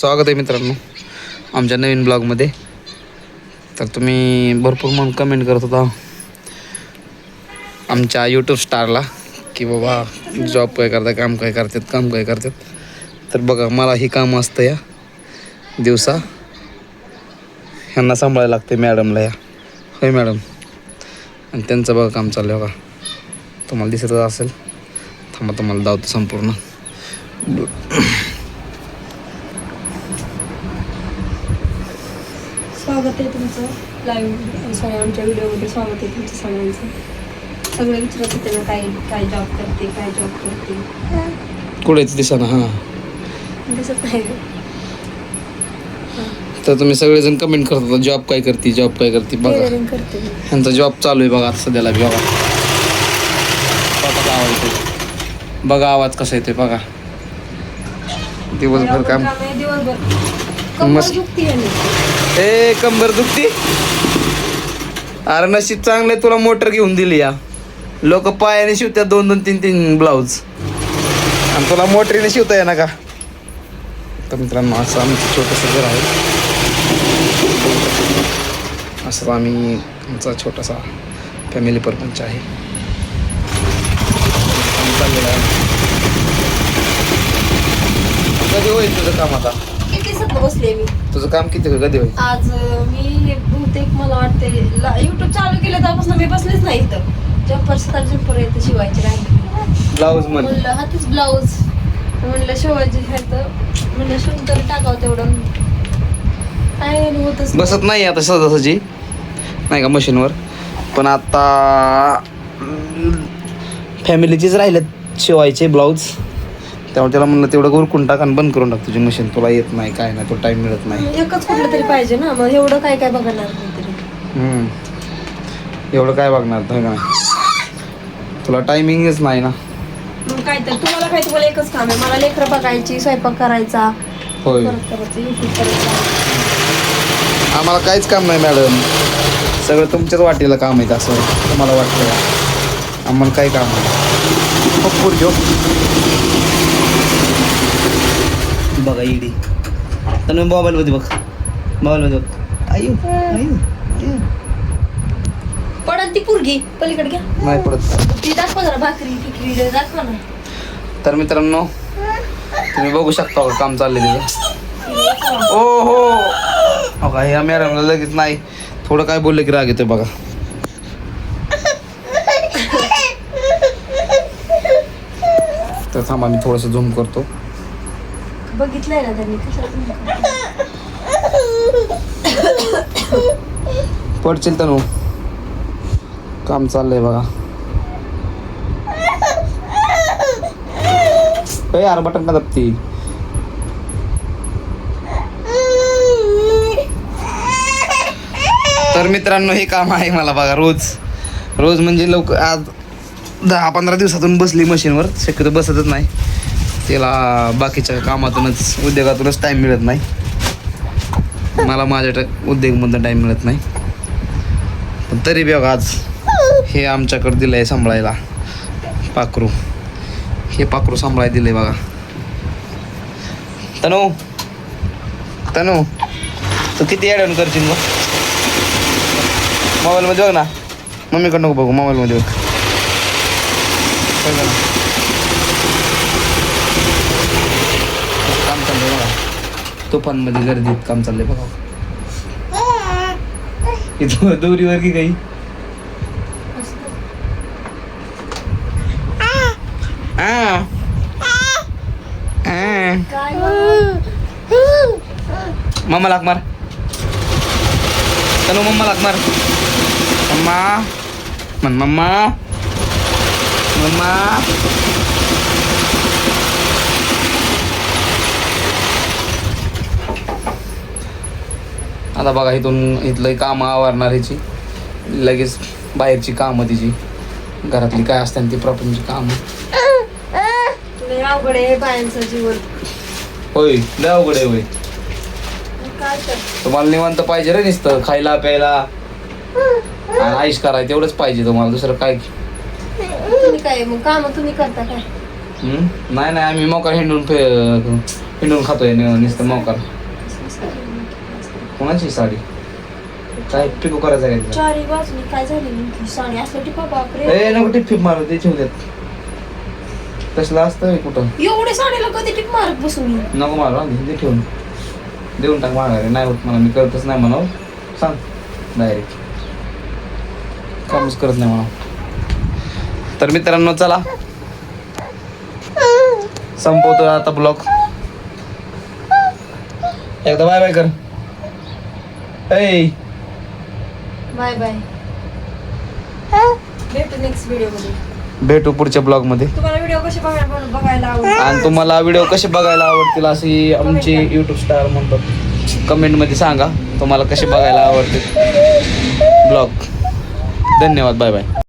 स्वागत आहे मित्रांनो आमच्या नवीन ब्लॉगमध्ये. तर तुम्ही भरपूर म्हणून कमेंट करत होता आमच्या यूट्यूब स्टारला की बाबा जॉब काय करतात, काम काय करतात. तर बघा, मला ही काम असतं या दिवसा, ह्यांना सांभाळायला लागते मॅडमला या. होय मॅडम. आणि त्यांचं बघा काम चाललं आहे बघा, तुम्हाला दिसतच असेल. थांबा तुम्हाला दावतो संपूर्ण. स्वागत आहे तुमचं लाईव्ह आमच्या व्हिडिओमध्ये. स्वागत आहे तुमचं सगळ्यांचं. सगळं विचारत होते ना, काय जॉब करते. कुठेच दिसना. हां, दिसत नाही. तर तुम्ही सगळेजण कमेंट करत होता जॉब काय करते. बघा टेलरिंग करते मी. ह्यांचा जॉब चालू आहे बघा आता सध्याला. बघा आवाज येतो, बघा आवाज कसा येतोय बघा. दिवसभर काम. दिवसभर मस्त. दुखती आहे मी. ए कंबर दुखती. अरे नशीब चांगले तुला मोटर घेऊन दिली या. लोक पायाने शिवतात 2-2-3-3 ब्लाऊज, आणि तुला मोटरीने शिवता येणार का? तर मित्रांनो, असं आमचं छोटंसं घर आहे. असं आम्ही आमचा छोटासा फॅमिली परपंच आहे. काम चाललेलं आहे. कधी होईल तुझं काम आता? किती सत्ता बसले मी. तुझं काम कधी होईल? आज मी बहुतेक मला वाटते युट्यूब चालू केलं तेव्हापासून मी बसलेच नाही इथं. जम्पर येतं शिवायचे राहिले. ब्लाऊज म्हण. म्हणलं हातच ब्लाऊज म्हणलं शिवायचे तर म्हणलं शिवून तरी टाकावं तेवढं. काय होतच बसत नाही आता सहजासहजी नाही का मशीनवर. पण आता फॅमिलीचीच राहिलेत शिवायचे ब्लाऊज, त्यामुळे त्याला म्हणलं तेवढं उरकून टाक आणि बंद करून टाक तुझी मशीन. तुला येत नाही काय नाही, तो टाईम मिळत नाही. एकच कुठलं तरी पाहिजे ना, मग एवढं काय बघणार नाही तरी. एवढं काय बघणार का? तुला टायमिंगच नाही ना. मग काय तर तुम्हाला एकच काम आहे. मला लेकरं बघायची, स्वयंपाक करायचा, होय, परत करायचं, युट्यूब करायचा. आम्हाला काहीच काम नाही मॅडम, सगळं तुमच्याच वाटेला काम आहे असं तुम्हाला वाटतं. आम्हाला काय काम आहे? घेऊ बघा इडी तर मोबाईलमध्ये बघ, मोबाईलमध्ये बघ. आयु पडत ती पोरगी पलीकडे घ्या. नाही पडत. ती दाखवा जरा, भाकरी टिकली दाखवा ना. तर मित्रांनो, तुम्ही बघू शकता का काम चाललंय तिथं. ओ हो का, ह्या मॅडमला लगेच नाही, थोडं काय बोललं की राग येतोय बघा. तर थांबा मी थोडंसं झूम करतो. बघितलंय ना त्यांनी पडशील तनू, काम चाललंय बघा. यार बटन का दबती. तर मित्रांनो, हे काम आहे मला बघा रोज म्हणजे लवकर. आज 10-15 दिवसातून बसली मशीनवर, शक्यतो बसतच नाही. त्याला बाकीच्या कामातूनच, उद्योगातूनच टाईम मिळत नाही मला. माझ्या उद्योगमधून टाईम मिळत नाही. पण तरी बघा, आज हे आमच्याकडे दिलं आहे सांभाळायला पाखरू. हे पाखरू सांभाळायला दिलं आहे बघा. तनू तू किती ॲड करशील मग? मोबाईलमध्ये बघ ना, मम्मीकडं नको बघू, मोबाईलमध्ये बघ. काम चाललंय बघा, तुफानमध्ये गर्दीत काम चाललंय बघा. इथं दोरीवर की काही. मम्मा लाग मार तनु, मम्मा लाग मार. मम्मा आता बघा, इथलं काम आवरणार ह्याची, लगेच बाहेरची कामं तिची घरातली काय असतात ती प्रॉब्लेमची कामं. अवघड आहे बायांचं जीवन. होय, लय अवघड आहे. होय, काय तर तुम्हाला निवांत पाहिजे रे, नुसतं खायला प्यायला आणि आईश करायचं तेवढंच पाहिजे तुम्हाला, दुसरं काय. तुम्ही काय मग काम तुम्ही करता काय? नाही आम्ही मोका हिंडून हिंडून खातोय नुसतं मोकार. कोणाची साडी काय पिको करायचं आहे का? चारी बाजूनी काय झाली नेमकी साडी असलं टिपा बापरे. ए नको टिप फिप मारत ते ठेवल्यात. तसलं असतं कुठं एवढे साडीला कधी टिप मारत बसू मी. नको मारा ते ठेवून देऊन टाक माघारी. नाही होत मला, मी करतच नाही म्हणावं. सांग डायरेक्ट कामच करत नाही म्हणा. तर मित्रांनो चला संपवतो आता ब्लॉग. एकदा बाय बाय कर. ऐ बाय बाय. भेटू नेक्स्ट व्हिडिओ मध्ये. भेटू पुढच्या ब्लॉग मध्ये. तुम्हाला व्हिडिओ कसे बघायला आवडतात आणि तुम्हाला व्हिडिओ कसे बघायला आवडतील अशी आमची यूट्यूब स्टार म्हणतात कमेंट मध्ये सांगा तुम्हाला कसे बघायला आवडतील ब्लॉग. धन्यवाद. Bye bye.